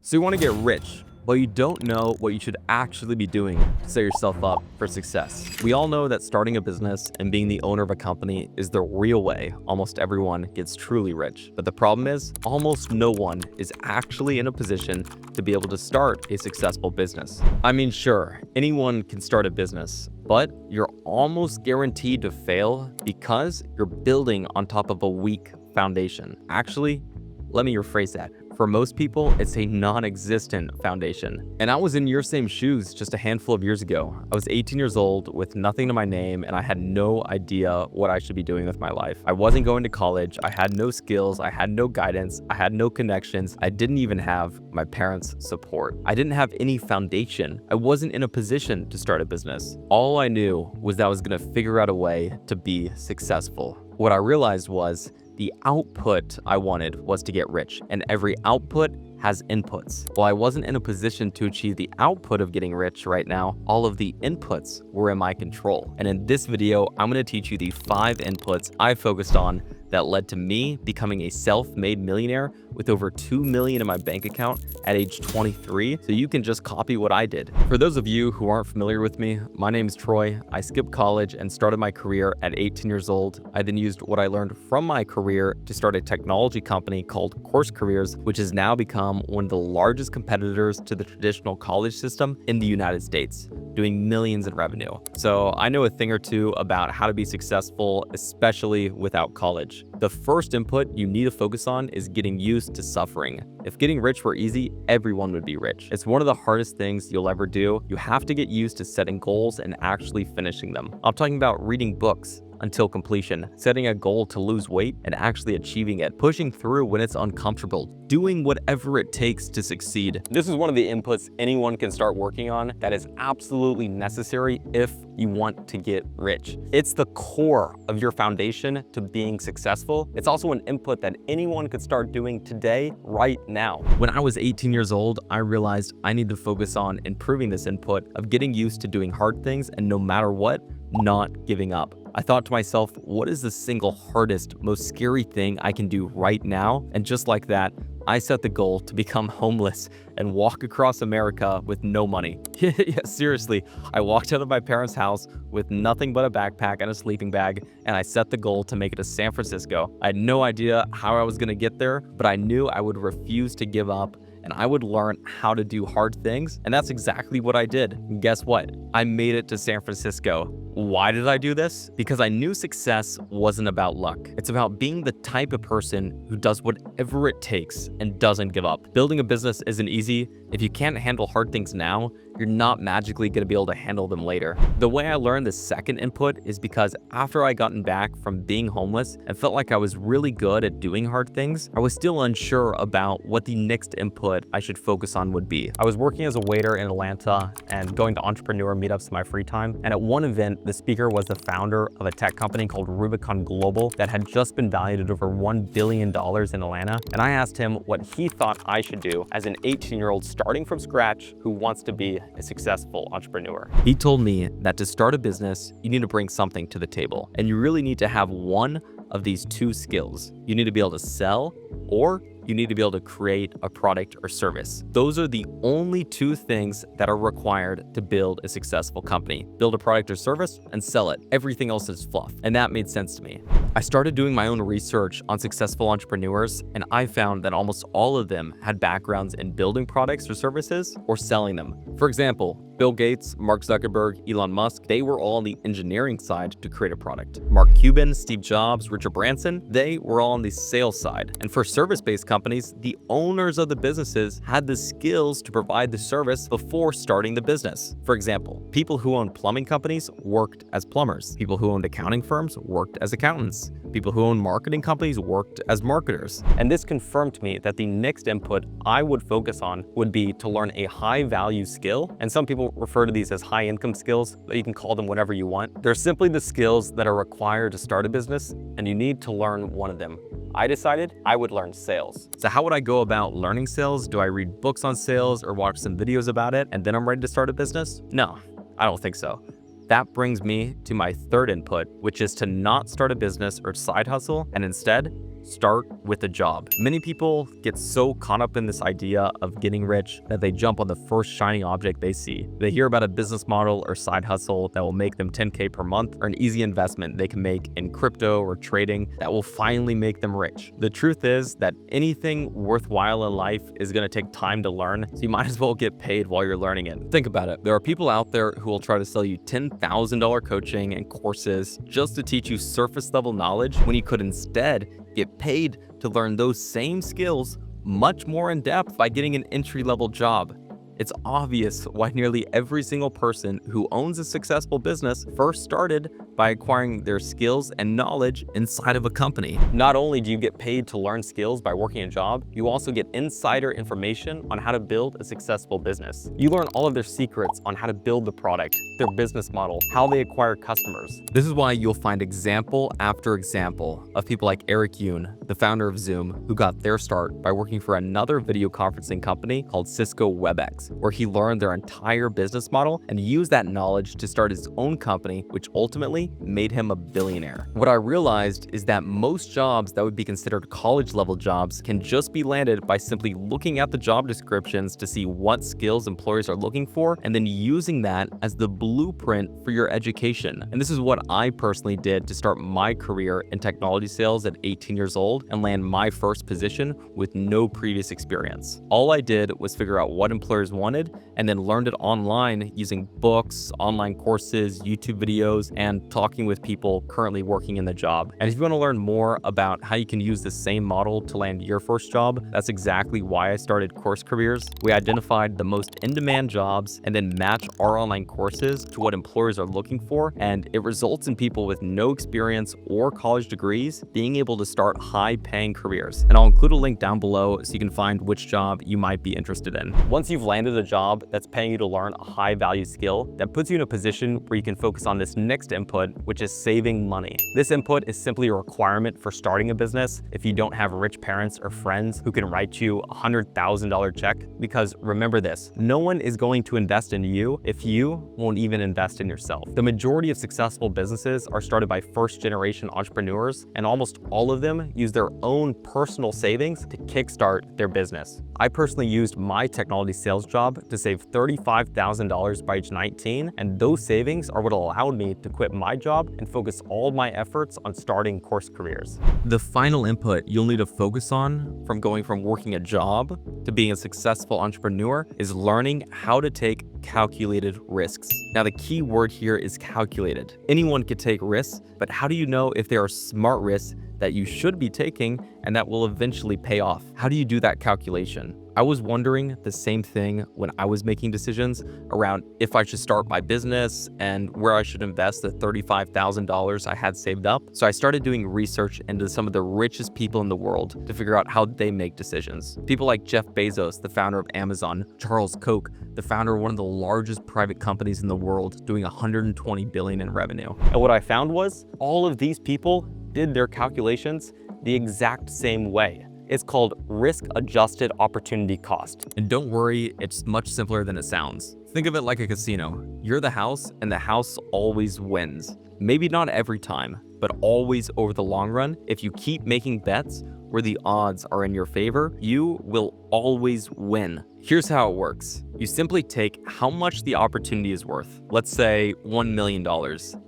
So you want to get rich, but you don't know what you should actually be doing to set yourself up for success. We all know that starting a business and being the owner of a company is the real way almost everyone gets truly rich. But the problem is, almost no one is actually in a position to be able to start a successful business. I mean, sure, anyone can start a business, but you're almost guaranteed to fail because you're building on top of a weak foundation. Actually, let me rephrase that. For most people, it's a non-existent foundation. And I was in your same shoes just a handful of years ago. I was 18 years old with nothing to my name, and I had no idea what I should be doing with my life. I wasn't going to college. I had no skills. I had no guidance. I had no connections. I didn't even have my parents' support. I didn't have any foundation. I wasn't in a position to start a business. All I knew was that I was going to figure out a way to be successful. What I realized was the output I wanted was to get rich, and every output has inputs. While I wasn't in a position to achieve the output of getting rich right now, all of the inputs were in my control. And in this video, I'm gonna teach you the 5 inputs I focused on that led to me becoming a self-made millionaire with over 2 million in my bank account at age 23, so you can just copy what I did. For those of you who aren't familiar with me, my name is Troy. I skipped college and started my career at 18 years old. I then used what I learned from my career to start a technology company called Course Careers, which has now become one of the largest competitors to the traditional college system in the United States, doing millions in revenue. So I know a thing or two about how to be successful, especially without college. The first input you need to focus on is getting used to suffering. If getting rich were easy, everyone would be rich. It's one of the hardest things you'll ever do. You have to get used to setting goals and actually finishing them. I'm talking about reading books until completion, setting a goal to lose weight and actually achieving it, pushing through when it's uncomfortable, doing whatever it takes to succeed. This is one of the inputs anyone can start working on that is absolutely necessary if you want to get rich. It's the core of your foundation to being successful. It's also an input that anyone could start doing today, right now. When I was 18 years old, I realized I need to focus on improving this input of getting used to doing hard things and no matter what, not giving up. I thought to myself, what is the single hardest, most scary thing I can do right now? And just like that, I set the goal to become homeless and walk across America with no money. Yeah, seriously, I walked out of my parents' house with nothing but a backpack and a sleeping bag, and I set the goal to make it to San Francisco. I had no idea how I was gonna get there, but I knew I would refuse to give up and I would learn how to do hard things, and that's exactly what I did. And guess what? I made it to San Francisco. Why did I do this? Because I knew success wasn't about luck. It's about being the type of person who does whatever it takes and doesn't give up. Building a business isn't easy. If you can't handle hard things now, you're not magically gonna be able to handle them later. The way I learned the second input is because after I gotten back from being homeless and felt like I was really good at doing hard things, I was still unsure about what the next input I should focus on would be. I was working as a waiter in Atlanta and going to entrepreneur meetups in my free time. And at one event, the speaker was the founder of a tech company called Rubicon Global that had just been valued at over $1 billion in Atlanta. And I asked him what he thought I should do as an 18-year-old starting from scratch who wants to be a successful entrepreneur. He told me that to start a business, you need to bring something to the table. And you really need to have one of these 2 skills. You need to be able to sell, or you need to be able to create a product or service. Those are the only 2 things that are required to build a successful company. Build a product or service and sell it. Everything else is fluff. And that made sense to me. I started doing my own research on successful entrepreneurs, and I found that almost all of them had backgrounds in building products or services or selling them. For example, Bill Gates, Mark Zuckerberg, Elon Musk, they were all on the engineering side to create a product. Mark Cuban, Steve Jobs, Richard Branson, they were all on the sales side. And for service-based companies, the owners of the businesses had the skills to provide the service before starting the business. For example, people who owned plumbing companies worked as plumbers. People who owned accounting firms worked as accountants. People who owned marketing companies worked as marketers. And this confirmed to me that the next input I would focus on would be to learn a high-value skill. And some people refer to these as high-income skills, but you can call them whatever you want. They're simply the skills that are required to start a business, and you need to learn one of them. I decided I would learn sales. So how would I go about learning sales? Do I read books on sales or watch some videos about it and then I'm ready to start a business? No, I don't think so. That brings me to my third input, which is to not start a business or side hustle and instead start with a job. Many people get so caught up in this idea of getting rich that they jump on the first shiny object they see. They hear about a business model or side hustle that will make them 10K per month, or an easy investment they can make in crypto or trading that will finally make them rich. The truth is that anything worthwhile in life is going to take time to learn, so you might as well get paid while you're learning it. Think about it. There are people out there who will try to sell you $10,000 coaching and courses just to teach you surface level knowledge when you could instead get paid to learn those same skills much more in depth by getting an entry-level job. It's obvious why nearly every single person who owns a successful business first started by acquiring their skills and knowledge inside of a company. Not only do you get paid to learn skills by working a job, you also get insider information on how to build a successful business. You learn all of their secrets on how to build the product, their business model, how they acquire customers. This is why you'll find example after example of people like Eric Yoon, the founder of Zoom, who got their start by working for another video conferencing company called Cisco WebEx, where he learned their entire business model and used that knowledge to start his own company, which ultimately made him a billionaire. What I realized is that most jobs that would be considered college-level jobs can just be landed by simply looking at the job descriptions to see what skills employers are looking for, and then using that as the blueprint for your education. And this is what I personally did to start my career in technology sales at 18 years old and land my first position with no previous experience. All I did was figure out what employers wanted and then learned it online using books, online courses, YouTube videos, and talking with people currently working in the job. And if you want to learn more about how you can use the same model to land your first job, that's exactly why I started Course Careers. We identified the most in-demand jobs and then match our online courses to what employers are looking for, and it results in people with no experience or college degrees being able to start high-paying careers. And I'll include a link down below so you can find which job you might be interested in. Once you've landed a job that's paying you to learn a high-value skill, that puts you in a position where you can focus on this next input, which is saving money. This input is simply a requirement for starting a business if you don't have rich parents or friends who can write you a $100,000 check, because remember this, no one is going to invest in you if you won't even invest in yourself. The majority of successful businesses are started by first-generation entrepreneurs, and almost all of them use their own personal savings to kickstart their business. I personally used my technology sales job to save $35,000 by age 19, and those savings are what allowed me to quit my job and focus all my efforts on starting Course Careers. The final input you'll need to focus on from going from working a job to being a successful entrepreneur is learning how to take calculated risks. Now, the key word here is calculated. Anyone could take risks, but how do you know if they are smart risks that you should be taking and that will eventually pay off? How do you do that calculation? I was wondering the same thing when I was making decisions around if I should start my business and where I should invest the $35,000 I had saved up. So I started doing research into some of the richest people in the world to figure out how they make decisions. People like Jeff Bezos, the founder of Amazon, Charles Koch, the founder of one of the largest private companies in the world, doing $120 billion in revenue. And what I found was all of these people did their calculations the exact same way. It's called risk-adjusted opportunity cost. And don't worry, it's much simpler than it sounds. Think of it like a casino. You're the house, and the house always wins. Maybe not every time, but always over the long run. If you keep making bets where the odds are in your favor, you will always win. Here's how it works. You simply take how much the opportunity is worth. Let's say $1 million.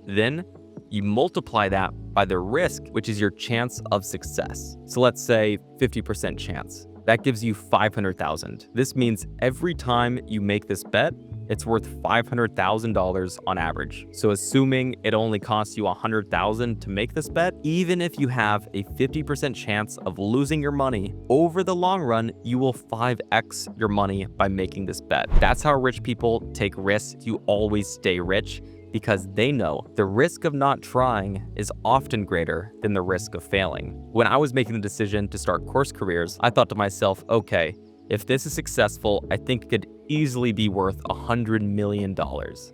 Then you multiply that by the risk, which is your chance of success. So let's say 50% chance. That gives you 500,000. This means every time you make this bet, it's worth $500,000 on average. So assuming it only costs you $100,000 to make this bet, even if you have a 50% chance of losing your money, over the long run, you will 5x your money by making this bet. That's how rich people take risks. You always stay rich, because they know the risk of not trying is often greater than the risk of failing. When I was making the decision to start Course Careers, I thought to myself, okay, if this is successful, I think it could easily be worth $100 million.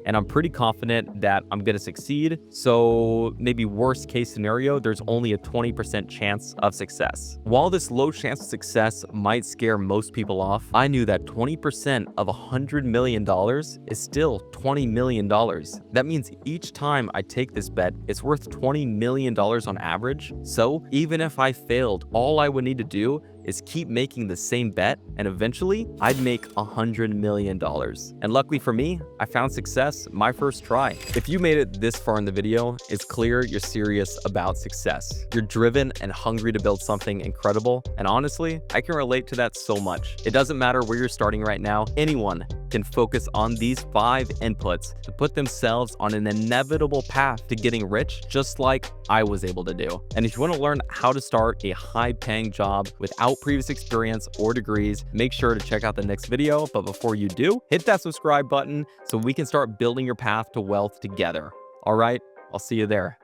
And I'm pretty confident that I'm gonna succeed. So maybe worst case scenario, there's only a 20% chance of success. While this low chance of success might scare most people off, I knew that 20% of $100 million is still $20 million. That means each time I take this bet, it's worth $20 million on average. So even if I failed, all I would need to do is keep making the same bet, and eventually I'd make $100 million. And luckily for me, I found success my first try. If you made it this far in the video, it's clear you're serious about success. You're driven and hungry to build something incredible. And honestly, I can relate to that so much. It doesn't matter where you're starting right now, anyone can focus on these 5 inputs to put themselves on an inevitable path to getting rich, just like I was able to do. And if you want to learn how to start a high-paying job without previous experience or degrees, make sure to check out the next video. But before you do, hit that subscribe button so we can start building your path to wealth together. All right, I'll see you there.